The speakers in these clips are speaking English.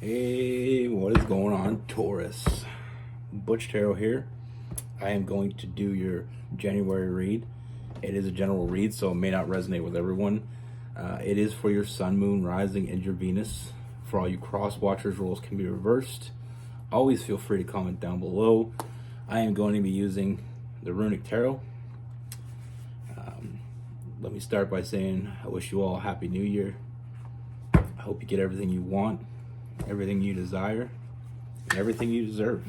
Hey, what is going on, Taurus? Butch Tarot here. I am going to do your January read. It is a general read, so it may not resonate with everyone. It is for your Sun, Moon, Rising, and your Venus. For all you cross watchers, roles can be reversed. Always feel free to comment down below. I am going to be using the Runic Tarot. Let me start by saying I wish you all a Happy New Year. I hope you get everything you want, everything you desire, and everything you deserve.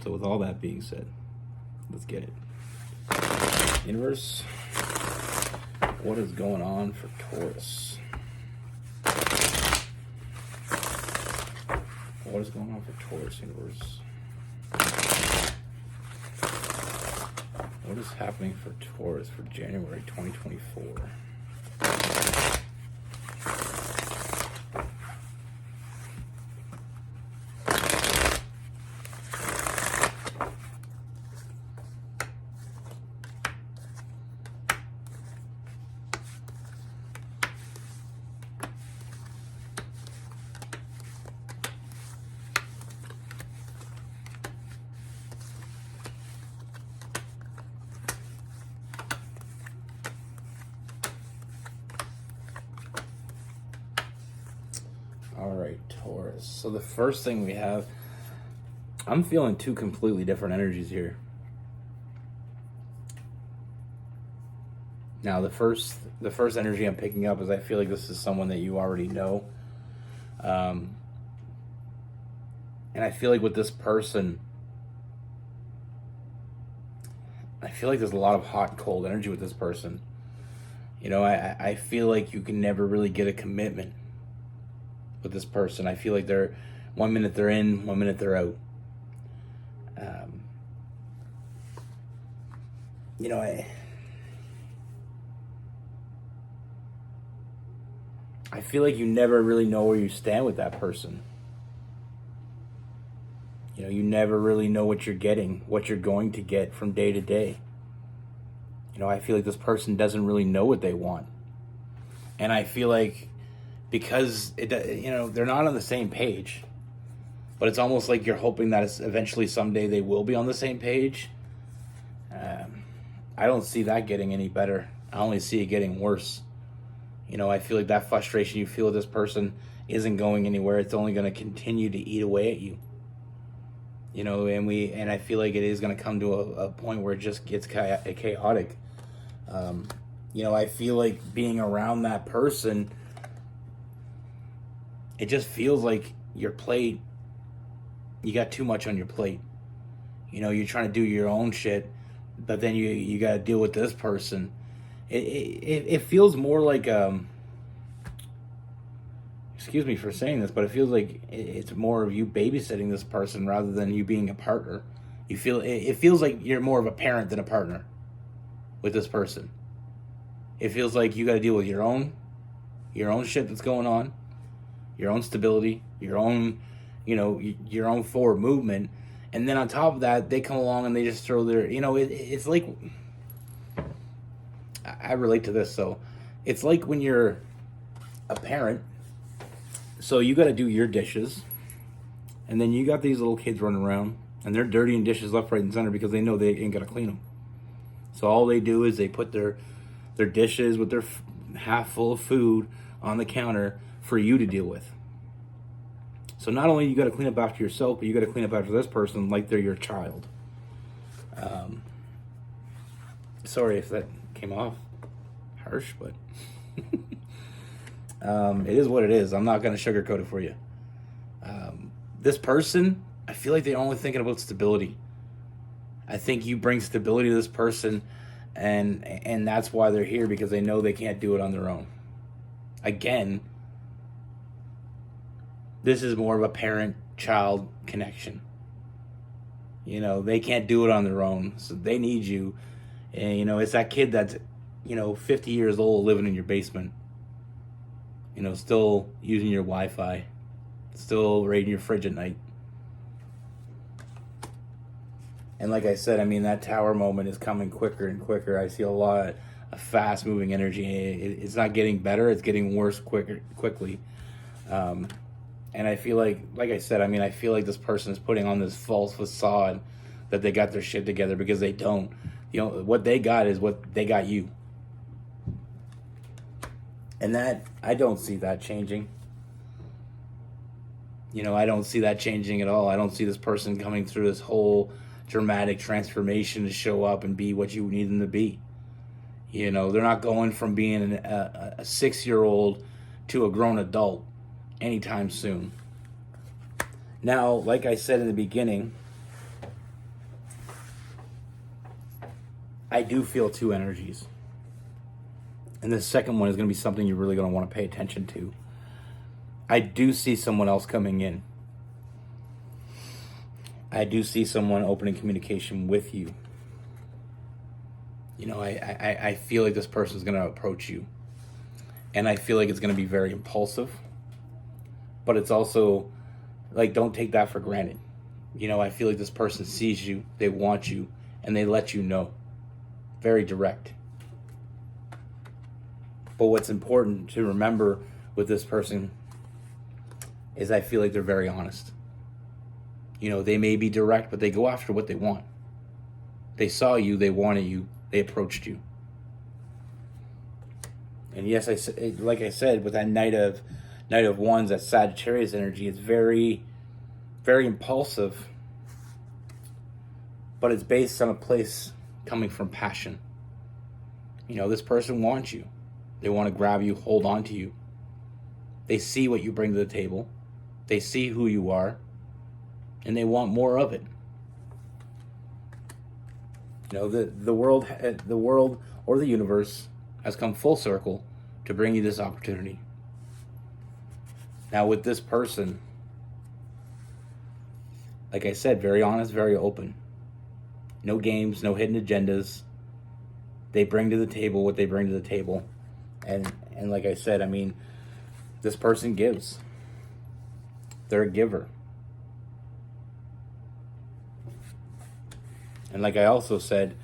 So with all that being said, let's get it. Universe, what is going on for Taurus? What is going on for Taurus, Universe? What is happening for Taurus for January 2024? All right, Taurus. So the first thing we have, I'm feeling two completely different energies here. Now, the first energy I'm picking up is I feel like this is someone that you already know. And I feel like with this person, I feel like there's a lot of hot and cold energy with this person. You know, I feel like you can never really get a commitment with this person. I feel like they're 1 minute they're in, 1 minute they're out. You know, I feel like you never really know where you stand with that person. You know, you never really know what you're getting, what you're going to get from day to day. You know, I feel like this person doesn't really know what they want. And I feel like because they're not on the same page, but it's almost like you're hoping that it's eventually someday they will be on the same page. I don't see that getting any better. I only see it getting worse. You know, I feel like that frustration you feel with this person isn't going anywhere. It's only going to continue to eat away at you. You know, and I feel like it is going to come to a point where it just gets chaotic. You know, I feel like being around that person, it just feels like your plate, you got too much on your plate. You know, you're trying to do your own shit, but then you got to deal with this person. It feels more like, excuse me for saying this, but it feels like it's more of you babysitting this person rather than you being a partner. It feels like you're more of a parent than a partner with this person. It feels like you got to deal with your own shit that's going on, your own stability, your own forward movement. And then on top of that, they come along and they just throw their, it's like, I relate to this. So it's like when you're a parent, so you got to do your dishes, and then you got these little kids running around and they're dirtying dishes left, right, and center because they know they ain't got to clean them. So all they do is they put their dishes with their half full of food on the counter for you to deal with. So not only you got to clean up after yourself, but you got to clean up after this person like they're your child. Sorry if that came off harsh, but it is what it is. I'm not going to sugarcoat it for you. This person, I feel like they're only thinking about stability. I think you bring stability to this person, and that's why they're here, because they know they can't do it on their own. Again, this is more of a parent-child connection. You know, they can't do it on their own, so they need you. And, you know, it's that kid that's, 50 years old living in your basement. You know, still using your Wi-Fi. Still raiding your fridge at night. And like I said, I mean, that tower moment is coming quicker and quicker. I see a lot of fast-moving energy. It's not getting better. It's getting worse quickly. And I feel like I said, I mean, I feel like this person is putting on this false facade that they got their shit together, because they don't. You know, what they got is what they got you. And that, I don't see that changing. You know, I don't see that changing at all. I don't see this person coming through this whole dramatic transformation to show up and be what you need them to be. You know, they're not going from being a 6-year-old to a grown adult anytime soon. Now, like I said in the beginning, I do feel two energies. And the second one is going to be something you're really going to want to pay attention to. I do see someone else coming in. I do see someone opening communication with you. You know, I feel like this person's going to approach you. And I feel like it's going to be very impulsive. But it's also, like, don't take that for granted. You know, I feel like this person sees you, they want you, and they let you know. Very direct. But what's important to remember with this person is I feel like they're very honest. You know, they may be direct, but they go after what they want. They saw you, they wanted you, they approached you. And yes, like I said, with that Knight of Wands, that Sagittarius energy, it's very, very impulsive. But it's based on a place coming from passion. You know, this person wants you. They want to grab you, hold on to you. They see what you bring to the table. They see who you are. And they want more of it. You know, the world or the universe has come full circle to bring you this opportunity. Now with this person, like I said, very honest, very open. No games, no hidden agendas. They bring to the table what they bring to the table. And like I said, I mean, this person gives. They're a giver. And like I also said,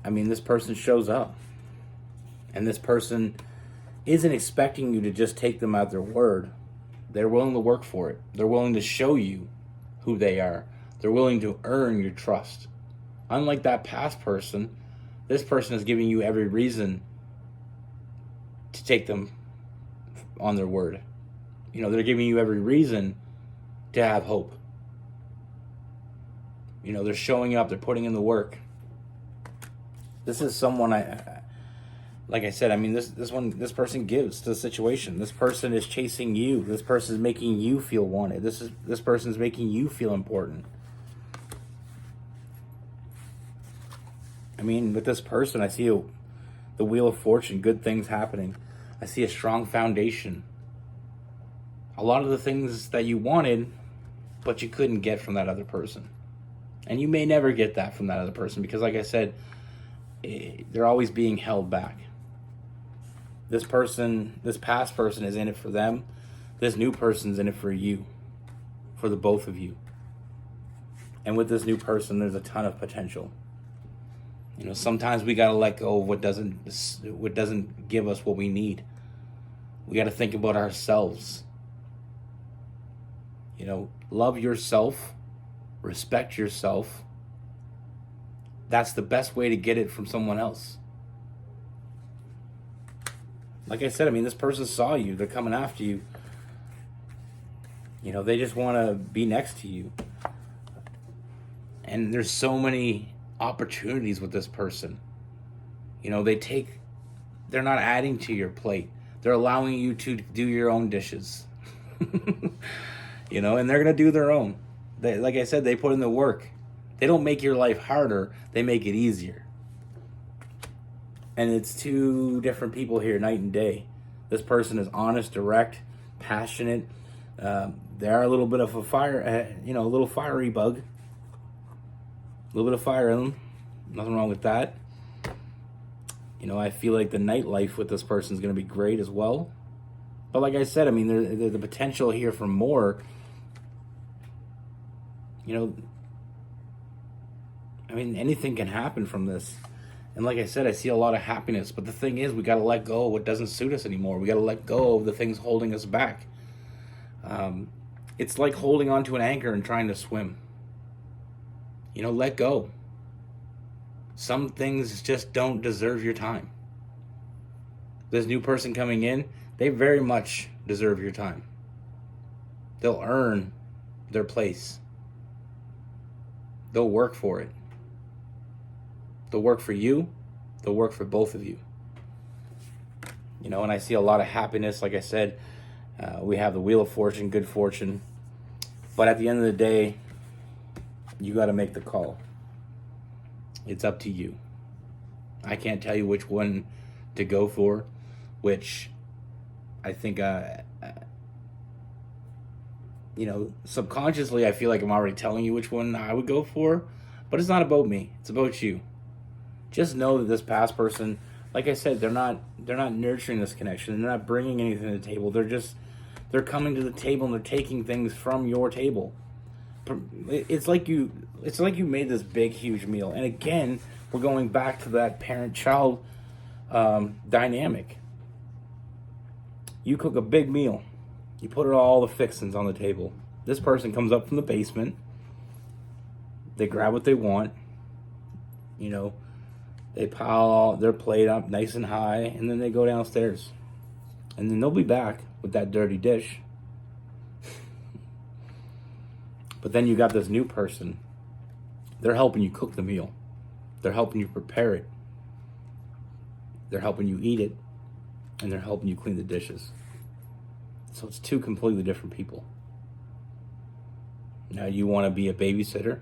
I mean, this person shows up. And this person isn't expecting you to just take them at their word. They're willing to work for it. They're willing to show you who they are. They're willing to earn your trust. Unlike that past person, this person is giving you every reason to take them on their word. You know, they're giving you every reason to have hope. You know, they're showing up, they're putting in the work. This is someone like I said, I mean, this person gives to the situation. This person is chasing you. This person is making you feel wanted. This person is making you feel important. I mean, with this person, I see the Wheel of Fortune, good things happening. I see a strong foundation. A lot of the things that you wanted, but you couldn't get from that other person. And you may never get that from that other person because, like I said, they're always being held back. This past person is in it for them. This new person's in it for you, for the both of you. And with this new person, there's a ton of potential. You know, sometimes we gotta let go of what doesn't give us what we need. We gotta think about ourselves. You know, love yourself, respect yourself. That's the best way to get it from someone else. Like I said, I mean, this person saw you. They're coming after you. You know, they just want to be next to you. And there's so many opportunities with this person. You know, they're not adding to your plate. They're allowing you to do your own dishes. You know, and they're going to do their own. Like I said, they put in the work. They don't make your life harder. They make it easier. And it's two different people here, night and day. This person is honest, direct, passionate. They are a little bit of a little fiery bug. A little bit of fire in them. Nothing wrong with that. You know, I feel like the nightlife with this person is going to be great as well. But like I said, I mean, there's the potential here for more. You know, I mean, anything can happen from this. And like I said, I see a lot of happiness. But the thing is, we got to let go of what doesn't suit us anymore. We got to let go of the things holding us back. It's like holding onto an anchor and trying to swim. Let go. Some things just don't deserve your time. This new person coming in, they very much deserve your time. They'll earn their place. They'll work for it. They'll work for you. They'll work for both of you. And I see a lot of happiness. Like I said, we have the Wheel of Fortune, good fortune. But at the end of the day, you got to make the call. It's up to you. I can't tell you which one to go for, which I think, subconsciously I feel like I'm already telling you which one I would go for, but it's not about me. It's about you. Just know that this past person, like I said, they're not nurturing this connection. They're not bringing anything to the table. They're coming to the table and they're taking things from your table. It's like you made this big, huge meal. And again, we're going back to that parent-child dynamic. You cook a big meal. You put all the fixings on the table. This person comes up from the basement. They grab what they want. They pile their plate up nice and high, and then they go downstairs. And then they'll be back with that dirty dish. But then you got this new person. They're helping you cook the meal. They're helping you prepare it. They're helping you eat it. And they're helping you clean the dishes. So it's two completely different people. Now, you want to be a babysitter?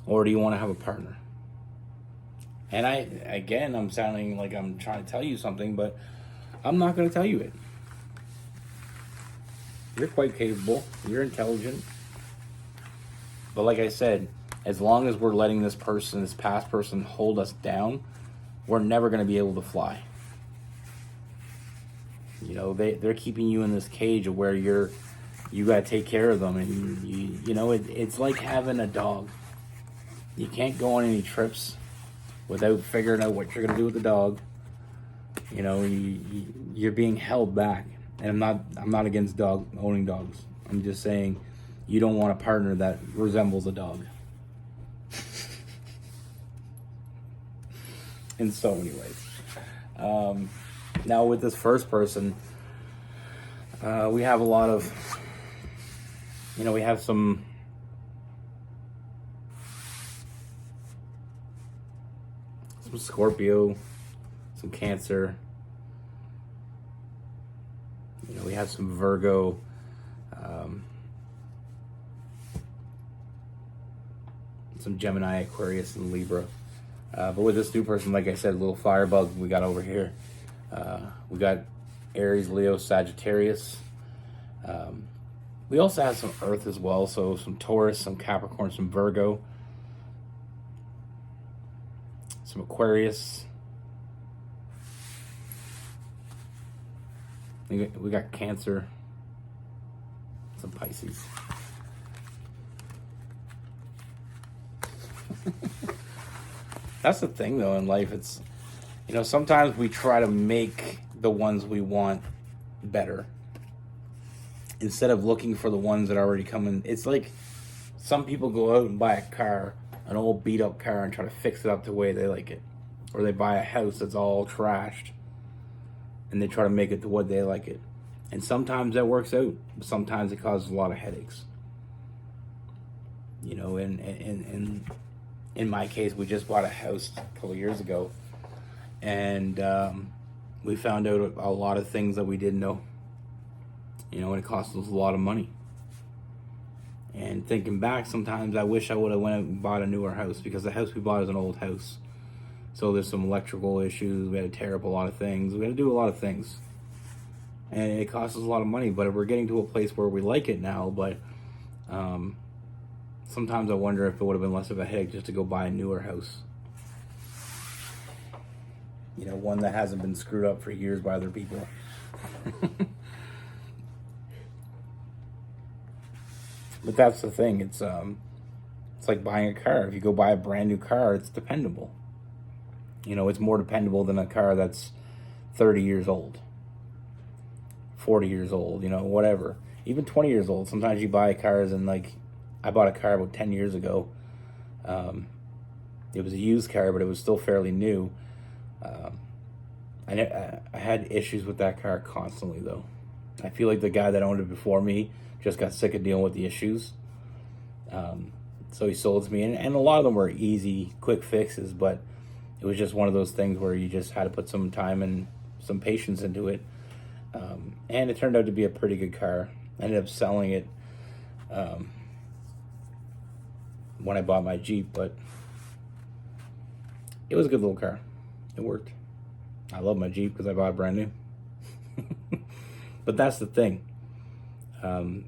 Or do you want to have a partner? And I'm sounding like I'm trying to tell you something, but I'm not going to tell you it. You're quite capable. You're intelligent. But like I said, as long as we're letting this past person hold us down, we're never going to be able to fly. They're keeping you in this cage of where you got to take care of them. And, it's like having a dog. You can't go on any trips without figuring out what you're going to do with the dog. You're being held back. And I'm not against owning dogs. I'm just saying you don't want a partner that resembles a dog. In so many ways. Now with this first person, we have a lot of, we have some Scorpio, some Cancer. We have some Virgo. Some Gemini, Aquarius, and Libra. But with this new person, like I said, a little firebug we got over here. We got Aries, Leo, Sagittarius. We also have some Earth as well, so some Taurus, some Capricorn, some Virgo, some Aquarius. We got Cancer, some Pisces. That's the thing, though, in life. It's, sometimes we try to make the ones we want better instead of looking for the ones that already come in. It's like some people go out and buy a car, an old beat up car, and try to fix it up the way they like it. Or they buy a house that's all trashed and they try to make it to what they like it. And sometimes that works out. Sometimes it causes a lot of headaches. And in my case, we just bought a house a couple of years ago, and we found out a lot of things that we didn't know. And it cost us a lot of money. And thinking back, sometimes I wish I would have went out and bought a newer house, because the house we bought is an old house. So there's some electrical issues. We had to tear up a lot of things. We had to do a lot of things. And it costs us a lot of money, but we're getting to a place where we like it now. But sometimes I wonder if it would have been less of a headache just to go buy a newer house. One that hasn't been screwed up for years by other people. But that's the thing. It's like buying a car. If you go buy a brand new car, it's dependable. You know, it's more dependable than a car that's 30 years old, 40 years old, you know, whatever. Even 20 years old. Sometimes you buy cars and, like, I bought a car about 10 years ago. It was a used car, but it was still fairly new. I had issues with that car constantly, though. I feel like the guy that owned it before me just got sick of dealing with the issues. So he sold it to me, and a lot of them were easy, quick fixes, but it was just one of those things where you just had to put some time and some patience into it. And it turned out to be a pretty good car. I ended up selling it when I bought my Jeep, but it was a good little car. It worked. I love my Jeep because I bought it brand new. But that's the thing. You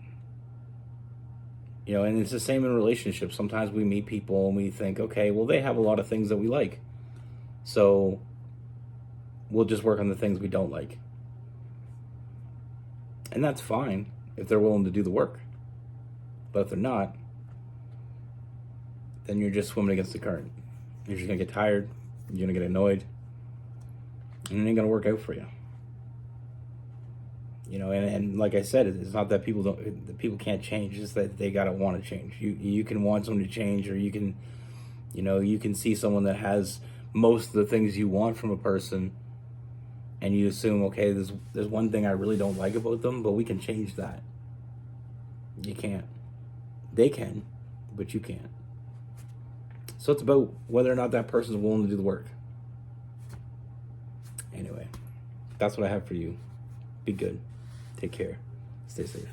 know, and it's the same in relationships. Sometimes we meet people and we think, okay, well, they have a lot of things that we like. So we'll just work on the things we don't like. And that's fine if they're willing to do the work. But if they're not, then you're just swimming against the current. You're just going to get tired. You're going to get annoyed. And it ain't going to work out for you. You know, and like I said, it's not that people can't change. It's just that they got to want to change. You can want someone to change, or you can, you know, you can see someone that has most of the things you want from a person, and you assume, okay, there's one thing I really don't like about them, but we can change that. You can't. They can, but you can't. So it's about whether or not that person's willing to do the work. Anyway, that's what I have for you. Be good. Take care. Stay safe.